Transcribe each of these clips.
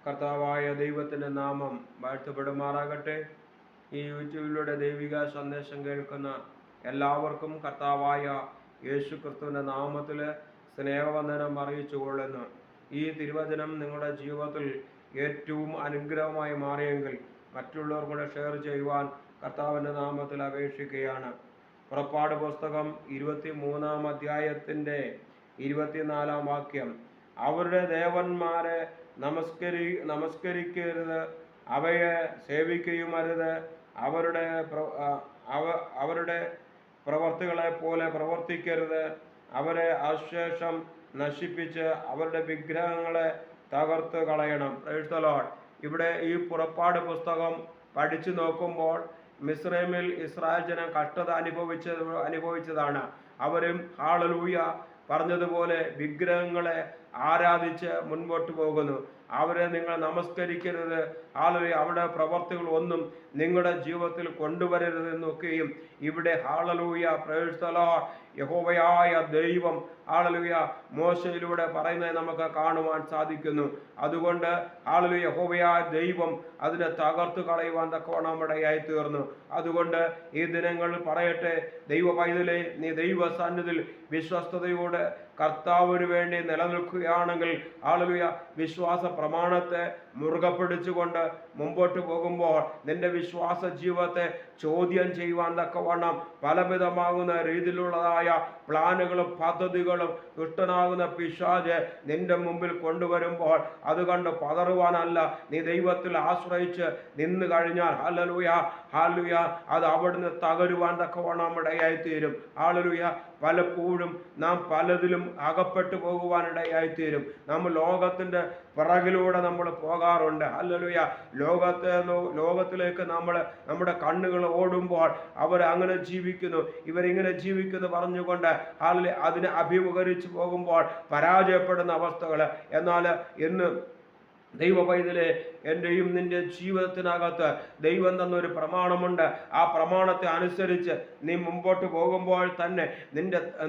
കർത്താവായ ദൈവത്തിൻ്റെ നാമം വാഴ്ത്തപ്പെടുമാറാകട്ടെ. ഈ യൂട്യൂബിലൂടെ ദൈവിക സന്ദേശം കേൾക്കുന്ന എല്ലാവർക്കും കർത്താവായ യേശു ക്രിസ്തുവിൻ്റെ നാമത്തിൽ സ്നേഹവന്ദനം അറിയിച്ചുകൊള്ളുന്നു. ഈ തിരുവചനം നിങ്ങളുടെ ജീവിതത്തിൽ ഏറ്റവും അനുഗ്രഹമായി മാറിയെങ്കിൽ മറ്റുള്ളവർ കൂടെ ഷെയർ ചെയ്യുവാൻ കർത്താവിൻ്റെ നാമത്തിൽ അപേക്ഷിക്കുകയാണ്. പുറപ്പാട് പുസ്തകം 23-ാം അധ്യായത്തിൻ്റെ 24-ാം വാക്യം, അവരുടെ ദേവന്മാരെ നമസ്കരിക്കരുത്, അവയെ സേവിക്കുകയുമരുത്, അവരുടെ പ്രവർത്തികളെ പോലെ പ്രവർത്തിക്കരുത്, അവരെ അശേഷം നശിപ്പിച്ച് അവരുടെ വിഗ്രഹങ്ങളെ തകർത്ത് കളയണം. Price the Lord. ഇവിടെ ഈ പുറപ്പാട് പുസ്തകം പഠിച്ചു നോക്കുമ്പോൾ മിസ്രൈമിൽ ഇസ്രായേൽ ജനം കഷ്ടത അനുഭവിച്ചതാണ്. അവരും ഹല്ലേലൂയ പറഞ്ഞതുപോലെ വിഗ്രഹങ്ങളെ ആരാധിച്ച് മുൻപോട്ട് പോകുന്നു. അവരെ നിങ്ങൾ നമസ്കരിക്കരുത്, ഹല്ലേലൂയ അവരുടെ പ്രവർത്തികൾ ഒന്നും നിങ്ങളുടെ ജീവിതത്തിൽ കൊണ്ടുവരരുതെന്നൊക്കെയും ഇവിടെ ഹല്ലേലൂയ പ്രൈസ് ദി ലോർഡ് യഹോവയായ ദൈവം ഹല്ലേലൂയ മോശയിലൂടെ പറയുന്നത് നമുക്ക് കാണുവാൻ സാധിക്കുന്നു. അതുകൊണ്ട് ഹല്ലേലൂയ യഹോവയായ ദൈവം അതിനെ തകർത്തു കളയുവാൻ തക്കവണ്ണം ഇടയായി തീർന്നു. അതുകൊണ്ട് ഈ ദിനങ്ങളിൽ പറയട്ടെ, ദൈവ പൈതലേ, നീ ദൈവ സന്നിധിയിൽ വിശ്വസ്തയോടെ കർത്താവിന് വേണ്ടി നിലനിൽക്കുകയാണെങ്കിൽ ഹല്ലേലൂയ വിശ്വാസ പ്രമാണത്തെ മുറുകെ പിടിച്ചുകൊണ്ട് മുമ്പോട്ട് പോകുമ്പോൾ നിന്റെ വിശ്വാസ ജീവിതത്തെ ചോദ്യം ചെയ്യുവാൻ തക്കവണ്ണം പലവിധമാകുന്ന രീതിയിലുള്ളതായ പ്ലാനുകളും പദ്ധതികളും ദുഷ്ടനാകുന്ന പിശാച് നിന്റെ മുമ്പിൽ കൊണ്ടുവരുമ്പോൾ അത് കണ്ട് പതറുവാനല്ല, നീ ദൈവത്തിൽ ആശ്രയിച്ച് നിന്ന് കഴിഞ്ഞാൽ ഹല്ലേലൂയ ഹല്ലേലൂയ അത് അവിടുന്ന് തകരുവാൻ തക്കവണ്ണം ഇടയായിത്തീരും. ഹല്ലേലൂയ പലപ്പോഴും നാം പലതിലും അകപ്പെട്ടു പോകുവാനിടയായിത്തീരും. നമ്മൾ ലോകത്തിൻ്റെ പിറകിലൂടെ നമ്മൾ പോകാറുണ്ട്. ഹല്ലേലൂയ ലോകത്തിലേക്ക് നമ്മുടെ കണ്ണുകൾ ഓടുമ്പോൾ അവർ അങ്ങനെ ജീവിക്കുന്നു, ഇവരിങ്ങനെ ജീവിക്കുന്നു പറഞ്ഞുകൊണ്ട് അതിനെ അഭിമുഖീകരിച്ച് പോകുമ്പോൾ പരാജയപ്പെടുന്ന അവസ്ഥകൾ. എന്നാൽ ഇന്ന് ദൈവ പൈതലേ, എൻ്റെയും നിന്റെ ജീവിതത്തിനകത്ത് ദൈവം തന്നൊരു പ്രമാണമുണ്ട്. ആ പ്രമാണത്തെ അനുസരിച്ച് നീ മുമ്പോട്ട് പോകുമ്പോൾ തന്നെ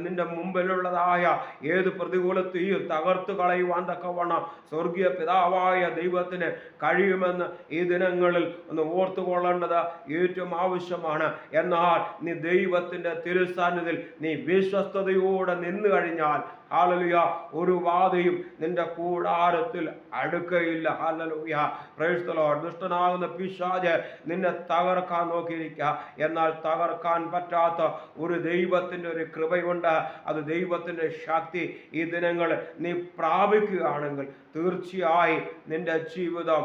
നിന്റെ മുമ്പിലുള്ളതായ ഏത് പ്രതികൂലത്തെയും തകർത്തു കളയുവാൻ തക്കവണ്ണം സ്വർഗീയ പിതാവായ ദൈവത്തിന് കഴിയുമെന്ന് ഈ ദിനങ്ങളിൽ ഒന്ന് ഓർത്തുകൊള്ളേണ്ടത് ഏറ്റവും ആവശ്യമാണ്. എന്നാൽ നീ ദൈവത്തിൻ്റെ തിരുസാന്നിധ്യത്തിൽ നീ വിശ്വസ്തയോടെ നിന്ന് കഴിഞ്ഞാൽ ഹല്ലേലൂയ ഒരു ബാധയും നിന്റെ കൂടാരത്തിൽ അടുക്കയില്ല. Hallelujah praise the Lord. ദുഷ്ടനാകുന്ന പിശാച് നിന്നെ തകർക്കാൻ നോക്കിയിരിക്കുക, എന്നാൽ തകർക്കാൻ പറ്റാത്ത ഒരു ദൈവത്തിൻ്റെ ഒരു കൃപയുണ്ട്. അത് ദൈവത്തിൻ്റെ ശക്തി ഈ ദിനങ്ങൾ നീ പ്രാപിക്കുകയാണെങ്കിൽ തീർച്ചയായും നിന്റെ ജീവിതം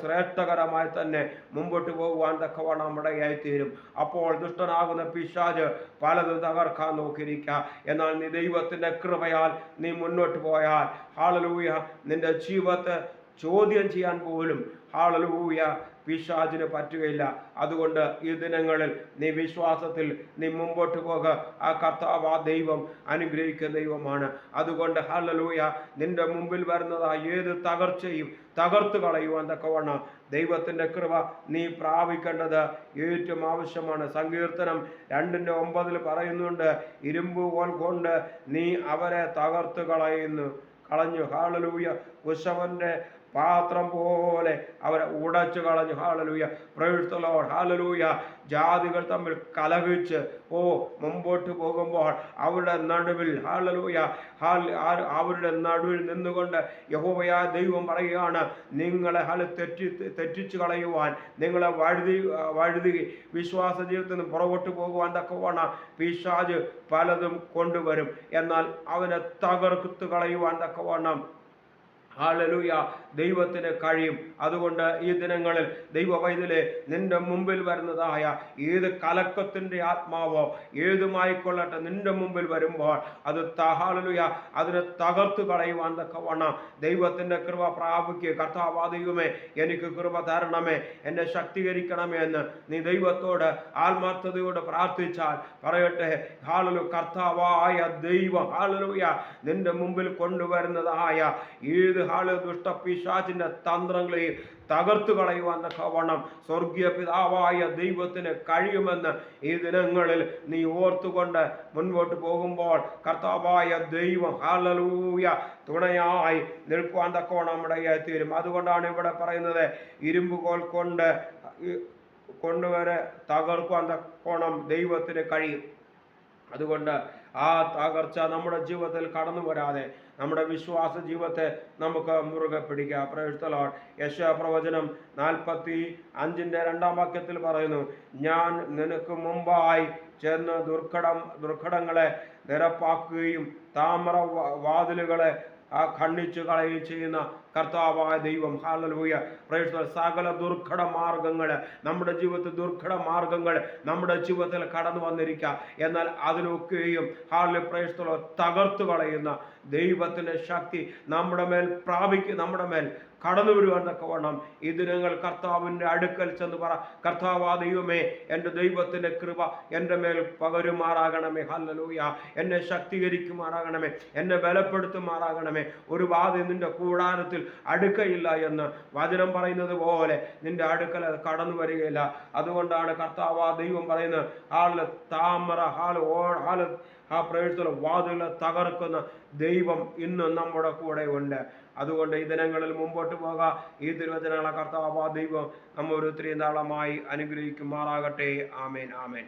ശ്രേഷ്ഠകരമായി തന്നെ മുമ്പോട്ട് പോകുവാൻ തക്കവണ്ണം ഇടയായിത്തീരും. അപ്പോൾ ദുഷ്ടനാകുന്ന പിശാച് പലതും തകർക്കാൻ നോക്കിയിരിക്കുക, എന്നാൽ നീ ദൈവത്തിൻ്റെ കൃപയാൽ നീ മുന്നോട്ട് പോയാൽ ഹല്ലേലൂയ നിന്റെ ജീവിതത്തെ ചോദ്യം ചെയ്യാൻ പോലും ഹല്ലേലൂയ പിശാചിന് പറ്റുകയില്ല. അതുകൊണ്ട് ഈ ദിനങ്ങളിൽ നീ വിശ്വാസത്തിൽ നീ മുമ്പോട്ട് പോകുക. ആ കർത്താവ് ആ ദൈവം അനുഗ്രഹിക്കുന്ന ദൈവമാണ്. അതുകൊണ്ട് ഹല്ലേലൂയ നിന്റെ മുമ്പിൽ വരുന്നതായ ഏത് തകർച്ചയും തകർത്തു കളയുവാൻ തക്കവണ്ണം ദൈവത്തിൻ്റെ കൃപ നീ പ്രാപിക്കേണ്ടത് ഏറ്റവും ആവശ്യമാണ്. സങ്കീർത്തനം 2:9 പറയുന്നുണ്ട്, ഇരുമ്പ് കോൽ കൊണ്ട് നീ അവരെ തകർത്തു കളഞ്ഞു. ഹല്ലേലൂയ കുശവന്റെ പാത്രം പോലെ അവരെ ഉടച്ചു കളഞ്ഞു. Hallelujah praise the Lord. Hallelujah ജാതികൾ തമ്മിൽ കലഹിച്ച് മുമ്പോട്ട് പോകുമ്പോൾ അവരുടെ നടുവിൽ ഹല്ലേലൂയ അവരുടെ നടുവിൽ നിന്നുകൊണ്ട് യഹോവയായ ദൈവം പറയുകയാണ്, നിങ്ങളെ തെറ്റിച്ചു കളയുവാൻ, നിങ്ങളെ വഴുതി വിശ്വാസ ജീവിതത്തിൽ നിന്ന് പുറകോട്ട് പോകുവാൻ തക്കവണ്ണം പിശാച് പലതും കൊണ്ടുവരും. എന്നാൽ അവനെ തകർത്തു കളയുവാൻ തക്കവണ്ണം ഹല്ലേലൂയ ദൈവത്തിന് കഴിയും. അതുകൊണ്ട് ഈ ദിനങ്ങളിൽ ദൈവ പൈതലേ, നിന്റെ മുമ്പിൽ വരുന്നതായ ഏത് കലക്കത്തിൻ്റെ ആത്മാവോ ഏതുമായിക്കൊള്ളട്ടെ നിന്റെ മുമ്പിൽ വരുമ്പോൾ അത് ഹല്ലേലൂയ അതിനെ തകർത്തു കളയുവാൻ തക്കവണ്ണം ദൈവത്തിൻ്റെ കൃപ പ്രാപിക്കുക. കർത്താവാ ദൈവമേ, എനിക്ക് കൃപ തരണമേ, എന്നെ ശക്തീകരിക്കണമേ എന്ന് നീ ദൈവത്തോട് ആത്മാർത്ഥതയോട് പ്രാർത്ഥിച്ചാൽ പറയട്ടെ, ഹല്ലേലൂയ കർത്താവായ ദൈവം ഹല്ലേലൂയ നിന്റെ മുമ്പിൽ കൊണ്ടുവരുന്നതായ ഏത് ദുഷ്ടപിശാചിന്റെ തന്ത്രങ്ങളെയും തകർത്തു കളയുവാൻ തക്കവണ്ണം സ്വർഗീയ പിതാവായ ദൈവത്തിന് കഴിയുമെന്ന് ഈ ദിനങ്ങളിൽ നീ ഓർത്തുകൊണ്ട് മുൻപോട്ട് പോകുമ്പോൾ കർത്താവായ ദൈവം ഹല്ലേലൂയ തുണയായി നിൽക്കുവാൻ തക്കവണ്ണം നമ്മുടെ തീരും. അതുകൊണ്ടാണ് ഇവിടെ പറയുന്നത്, ഇരുമ്പുകോൽ കൊണ്ടുവരെ തകർക്കുവാൻ തക്കവണ്ണം ദൈവത്തിന് കഴിയും. അതുകൊണ്ട് ആ തകർച്ച നമ്മുടെ ജീവിതത്തിൽ കടന്നു വരാതെ നമ്മുടെ വിശ്വാസ ജീവിതത്തെ നമുക്ക് മുറുകെ പിടിക്കാം. Price the Lord. യെശയ്യാ പ്രവചനം 45:2 വാക്യത്തിൽ പറയുന്നു, ഞാൻ നിനക്ക് മുമ്പായി ചെന്ന് ദുർഘടങ്ങളെ നിരപ്പാക്കുകയും താമ്ര വാതിലുകളെ ഖണ്ഡിച്ചു കളയുകയും ചെയ്യുന്ന കർത്താവായ ദൈവം. ഹല്ലേലൂയ. Praise the Lord. സകല ദുർഘട മാർഗങ്ങൾ, നമ്മുടെ ജീവിതത്തിൽ ദുർഘട മാർഗങ്ങൾ നമ്മുടെ ജീവിതത്തിൽ കടന്നു വന്നിരിക്കാം. എന്നാൽ അതിനൊക്കെയും പ്രൈസ് ദി ലോർഡ് തകർത്തു കളയുന്ന ദൈവത്തിന്റെ ശക്തി നമ്മുടെ മേൽ നമ്മുടെ മേൽ കടന്നു വരുവാൻ തക്കവണ്ണം ഈ ദിനങ്ങൾ കർത്താവിൻ്റെ അടുക്കൽ ചെന്ന് പറ, കർത്താവാ ദൈവമേ, എൻ്റെ ദൈവത്തിൻ്റെ കൃപ എൻ്റെ മേൽ പകരുമാറാകണമേ. ഹല്ലേലൂയ. എന്നെ ശക്തീകരിക്കുമാറാകണമേ, എന്നെ ബലപ്പെടുത്തുമാറാകണമേ. ഒരു ബാധ നിന്റെ കൂടാരത്തിൽ അടുക്കയില്ല എന്ന് വചനം പറയുന്നത് പോലെ നിന്റെ അടുക്കൽ അത് കടന്നു വരികയില്ല. അതുകൊണ്ടാണ് കർത്താവാ ദൈവം പറയുന്നത്, താമര വാതിലുകളെ തകർക്കുന്ന ദൈവം ഇന്നും നമ്മുടെ കൂടെ ഉണ്ട്. അതുകൊണ്ട് ഈ ദിനങ്ങളിൽ മുമ്പോട്ട് പോകാം. ഈ തിരുവചനങ്ങളെ കർത്താവാ ദൈവം നമ്മ ഒരു ഇത്രയും നാളമായി അനുഗ്രഹിക്കുമാറാകട്ടെ. ആമേൻ, ആമേൻ.